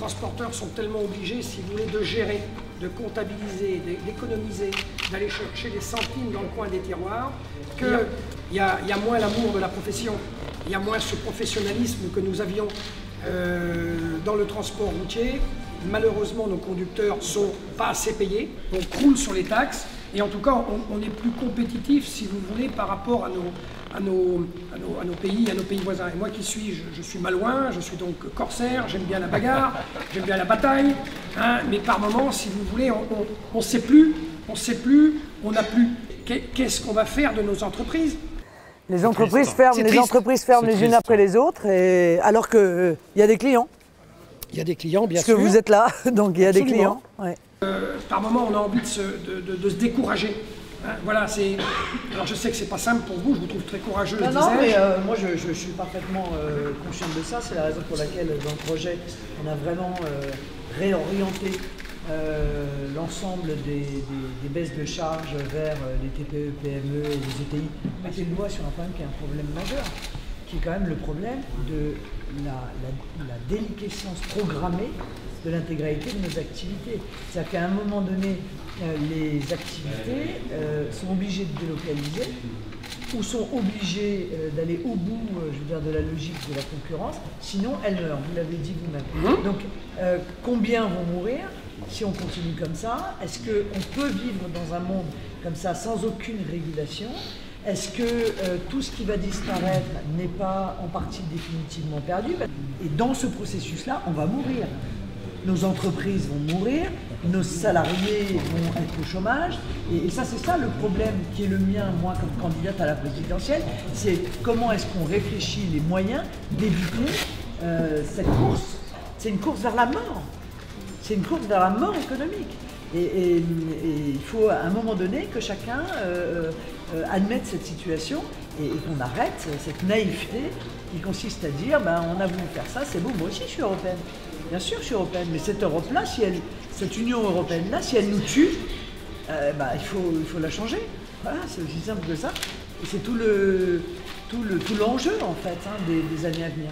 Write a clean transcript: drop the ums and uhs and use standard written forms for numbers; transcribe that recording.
transporteurs sont tellement obligés, si vous voulez, de gérer, de comptabiliser, d'économiser, d'aller chercher des centimes dans le coin des tiroirs, qu'il y a moins l'amour de la profession, il y a moins ce professionnalisme que nous avions dans le transport routier. Malheureusement, nos conducteurs ne sont pas assez payés, on croule sur les taxes, et en tout cas, on est plus compétitif, si vous voulez, par rapport à nos pays voisins. Et moi qui suis, je suis malouin, je suis donc corsaire, j'aime bien la bagarre, j'aime bien la bataille, hein, mais par moments, si vous voulez, on ne sait plus, on n'a plus. Qu'est-ce qu'on va faire de nos entreprises? Les entreprises ferment les unes après les autres, alors qu'il y a des clients. Il y a des clients, bien sûr. Parce que vous êtes là, donc il y a des clients. Ouais. Par moment, on a envie de se décourager. Hein, voilà, alors je sais que c'est pas simple pour vous, je vous trouve très courageux. Non, mais moi je suis parfaitement conscient de ça. C'est la raison pour laquelle dans le projet, on a vraiment réorienté l'ensemble des baisses de charges vers les TPE, PME et les ETI. On mettait le doigt sur un problème qui est un problème majeur, qui est quand même le problème de la déliquescence programmée de l'intégralité de nos activités. C'est-à-dire qu'à un moment donné, les activités sont obligées de délocaliser ou sont obligées d'aller au bout je veux dire, de la logique de la concurrence, sinon elles meurent, vous l'avez dit vous-même. Donc combien vont mourir si on continue comme ça? Est-ce qu'on peut vivre dans un monde comme ça sans aucune régulation? Est-ce que tout ce qui va disparaître n'est pas en partie définitivement perdu? Et dans ce processus-là, on va mourir. Nos entreprises vont mourir, nos salariés vont être au chômage. Et ça, c'est ça le problème qui est le mien, moi, comme candidate à la présidentielle. C'est comment est-ce qu'on réfléchit les moyens d'éviter cette course. C'est une course vers la mort. C'est une course vers la mort économique. Et il faut à un moment donné que chacun admette cette situation et qu'on arrête cette naïveté qui consiste à dire on a voulu faire ça, c'est beau, moi aussi je suis européenne. Bien sûr je suis européenne, mais cette Europe-là, cette Union européenne-là, si elle nous tue, il faut la changer. Voilà, c'est aussi simple que ça. Et c'est tout l'enjeu en fait des années à venir.